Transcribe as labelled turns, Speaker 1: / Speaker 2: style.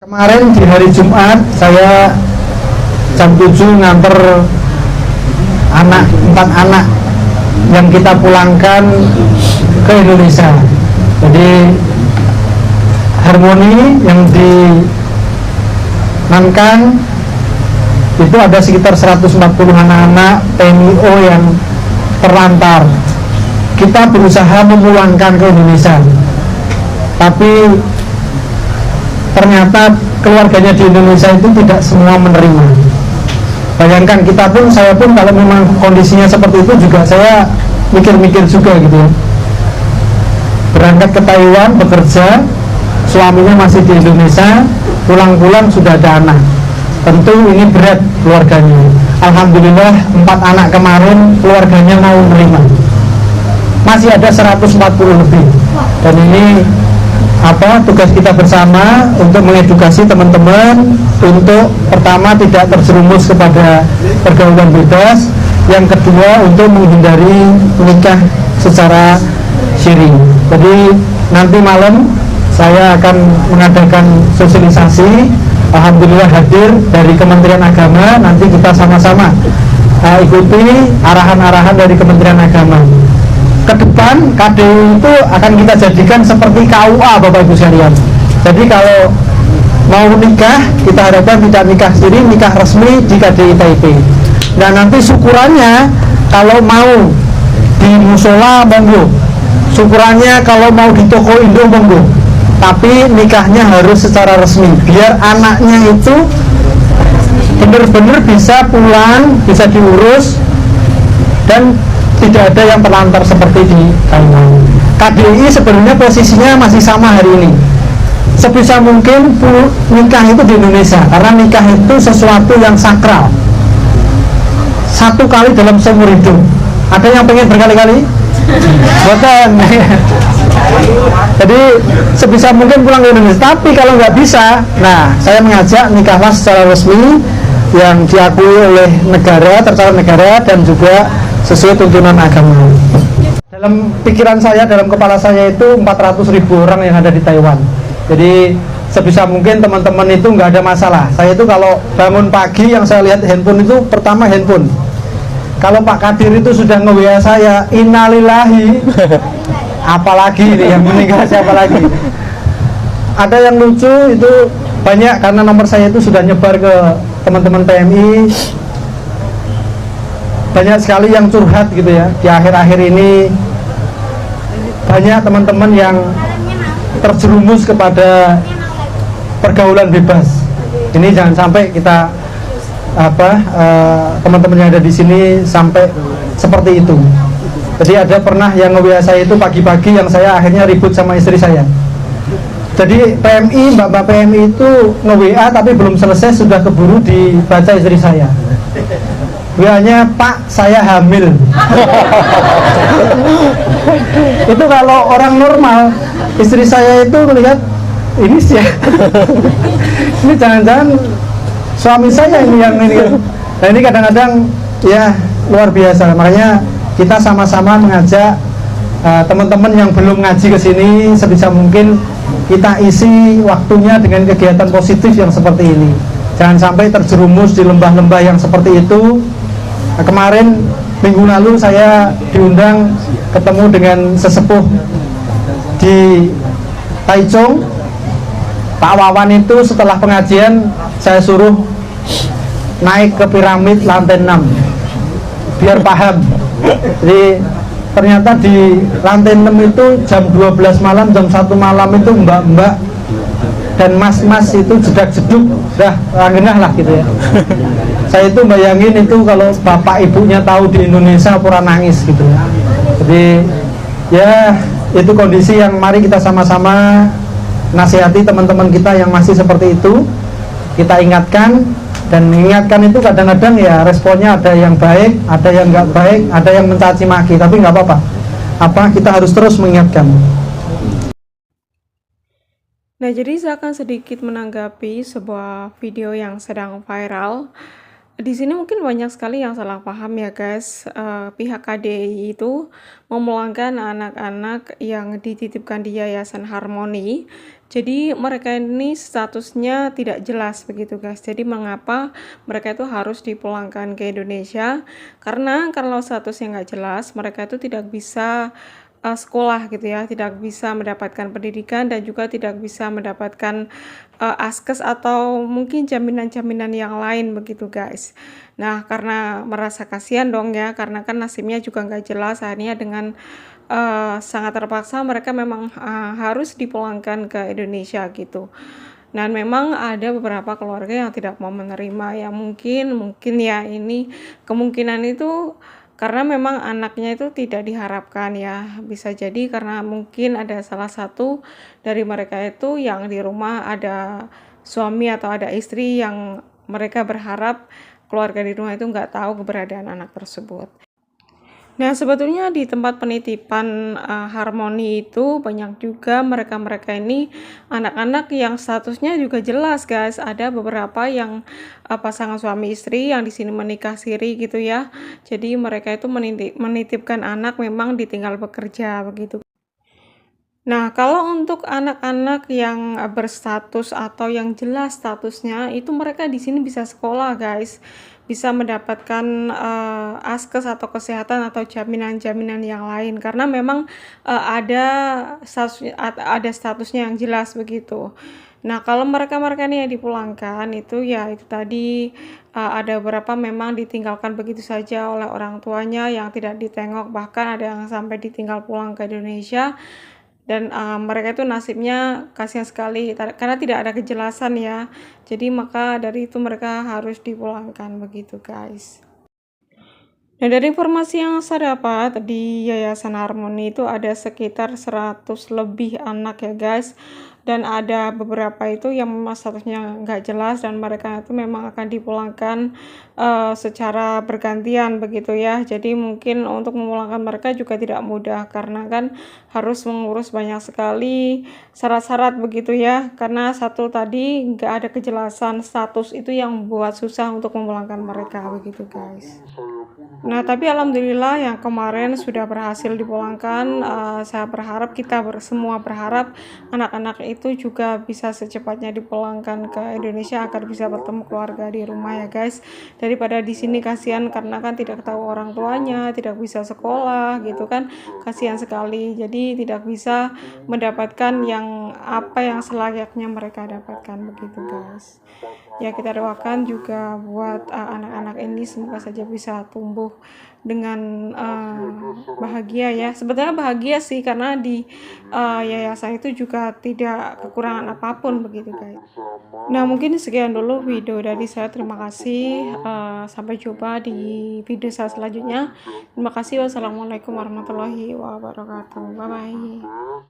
Speaker 1: Kemarin di hari Jumat saya jam 7 nganter empat anak yang kita pulangkan ke Indonesia. Jadi Harmoni yang dimankan itu ada sekitar 140 anak-anak PMIO yang terlantar. Kita berusaha memulangkan ke Indonesia, tapi ternyata keluarganya di Indonesia itu tidak semua menerima. Bayangkan saya pun kalau memang kondisinya seperti itu juga saya mikir-mikir juga gitu ya. Berangkat ke Taiwan bekerja, suaminya masih di Indonesia, pulang-pulang sudah ada anak. Tentu ini berat keluarganya. Alhamdulillah 4 anak kemarin keluarganya mau menerima. Masih ada 140 lebih. Dan ini tugas kita bersama untuk mengedukasi teman-teman untuk pertama tidak terjerumus kepada pergaulan bebas, yang kedua untuk menghindari menikah secara syiri. Jadi nanti malam saya akan mengadakan sosialisasi. Alhamdulillah hadir dari Kementerian Agama. Nanti kita sama-sama ikuti arahan-arahan dari Kementerian Agama. Ke depan KDU itu akan kita jadikan seperti KUA, Bapak Ibu sekalian. Jadi kalau mau nikah, kita harapkan tidak nikah siri, nikah resmi di KDI Taipei. Dan nanti syukurannya kalau mau di musola monggo, syukurannya kalau mau di toko Indo monggo, tapi nikahnya harus secara resmi biar anaknya itu benar-benar bisa pulang, bisa diurus dan tidak ada yang terlantar seperti di Taiwan. KDI sebenarnya posisinya masih sama hari ini. Sebisa mungkin nikah itu di Indonesia, karena nikah itu sesuatu yang sakral. Satu kali dalam seumur hidup. Ada yang pengen berkali-kali? Bukan. Jadi sebisa mungkin pulang ke Indonesia. Tapi kalau nggak bisa, nah saya mengajak nikahlah secara resmi yang diakui oleh negara, tercatat negara, dan juga sesuai tuntunan agama. Dalam pikiran saya, dalam kepala saya itu 400.000 orang yang ada di Taiwan. Jadi sebisa mungkin teman-teman itu nggak ada masalah. Saya itu kalau bangun pagi yang saya lihat handphone itu pertama handphone. Kalau Pak Kadir itu sudah nge-WA saya, innalillahi, apalagi ini yang meninggal siapa lagi. Ada yang lucu itu banyak karena nomor saya itu sudah nyebar ke teman-teman PMI. Banyak sekali yang curhat gitu ya. Di akhir-akhir ini banyak teman-teman yang terjerumus kepada pergaulan bebas. Ini jangan sampai kita teman-teman yang ada di sini sampai seperti itu. Jadi ada pernah yang nge-WA saya itu pagi-pagi yang saya akhirnya ribut sama istri saya. Jadi PMI, Mbak PMI itu nge-WA tapi belum selesai sudah keburu dibaca istri saya. WA-nya, Pak, saya hamil. Itu kalau orang normal, istri saya itu melihat ini sih. Ini jangan-jangan suami saya ini yang ini. Nah ini kadang-kadang ya luar biasa. Makanya kita sama-sama mengajak teman-teman yang belum ngaji ke sini, sebisa mungkin kita isi waktunya dengan kegiatan positif yang seperti ini. Jangan sampai terjerumus di lembah-lembah yang seperti itu. Kemarin minggu lalu saya diundang ketemu dengan sesepuh di Taichung. Pak Wawan itu setelah pengajian saya suruh naik ke piramid lantai 6 biar paham. Jadi ternyata di lantai 6 itu jam 12 malam, jam 1 malam itu mbak-mbak dan mas-mas itu jedak-jeduk dah langenah lah gitu ya. Saya itu bayangin itu kalau bapak ibunya tahu di Indonesia pura nangis gitu ya. Jadi ya itu kondisi yang mari kita sama-sama nasihati teman-teman kita yang masih seperti itu. Kita ingatkan, dan mengingatkan itu kadang-kadang ya responnya ada yang baik, ada yang nggak baik, ada yang mencaci maki, tapi nggak apa-apa. Kita harus terus mengingatkan.
Speaker 2: Nah, jadi saya akan sedikit menanggapi sebuah video yang sedang viral. Di sini mungkin banyak sekali yang salah paham ya guys. Pihak KDI itu memulangkan anak-anak yang dititipkan di Yayasan Harmoni Jadi mereka ini statusnya tidak jelas begitu guys. Jadi mengapa mereka itu harus dipulangkan ke Indonesia? Karena kalau statusnya nggak jelas, mereka itu tidak bisa sekolah gitu ya, tidak bisa mendapatkan pendidikan dan juga tidak bisa mendapatkan askes atau mungkin jaminan-jaminan yang lain begitu guys. Nah karena merasa kasihan dong ya, karena kan nasibnya juga nggak jelas, akhirnya dengan sangat terpaksa mereka memang harus dipulangkan ke Indonesia gitu. Dan memang ada beberapa keluarga yang tidak mau menerima, ya mungkin ya ini kemungkinan itu karena memang anaknya itu tidak diharapkan ya. Bisa jadi karena mungkin ada salah satu dari mereka itu yang di rumah ada suami atau ada istri yang mereka berharap keluarga di rumah itu nggak tahu keberadaan anak tersebut. Nah, sebetulnya di tempat penitipan Harmoni itu banyak juga mereka-mereka ini anak-anak yang statusnya juga jelas, guys. Ada beberapa yang pasangan suami istri yang di sini menikah siri gitu ya. Jadi mereka itu menitipkan anak memang ditinggal bekerja begitu. Nah, kalau untuk anak-anak yang berstatus atau yang jelas statusnya, itu mereka di sini bisa sekolah, guys. Bisa mendapatkan askes atau kesehatan atau jaminan-jaminan yang lain karena memang ada statusnya yang jelas begitu. Nah, kalau mereka-mereka ini yang dipulangkan itu ya itu tadi ada beberapa memang ditinggalkan begitu saja oleh orang tuanya yang tidak ditengok, bahkan ada yang sampai ditinggal pulang ke Indonesia. Dan mereka itu nasibnya kasihan sekali karena tidak ada kejelasan ya. Jadi maka dari itu mereka harus dipulangkan begitu guys. Nah, dari informasi yang saya dapat di Yayasan Harmoni itu ada sekitar 100 lebih anak ya guys. Dan ada beberapa itu yang memang statusnya nggak jelas dan mereka itu memang akan dipulangkan secara bergantian begitu ya. Jadi mungkin untuk memulangkan mereka juga tidak mudah karena kan harus mengurus banyak sekali syarat-syarat begitu ya. Karena satu tadi nggak ada kejelasan status itu yang buat susah untuk memulangkan mereka begitu guys. Nah, tapi alhamdulillah yang kemarin sudah berhasil dipulangkan. Saya berharap semua berharap anak-anak itu juga bisa secepatnya dipulangkan ke Indonesia agar bisa bertemu keluarga di rumah ya guys. Daripada di sini kasihan karena kan tidak tahu orang tuanya, tidak bisa sekolah gitu kan. Kasihan sekali. Jadi tidak bisa mendapatkan apa yang selayaknya mereka dapatkan begitu guys. Ya kita doakan juga buat anak-anak ini semoga saja bisa tumbuh dengan bahagia ya. Sebetulnya bahagia sih karena di yayasan itu juga tidak kekurangan apapun begitu guys. Nah mungkin sekian dulu video dari saya. Terima kasih. Sampai jumpa di video saya selanjutnya. Terima kasih. Wassalamualaikum warahmatullahi wabarakatuh. Bye bye.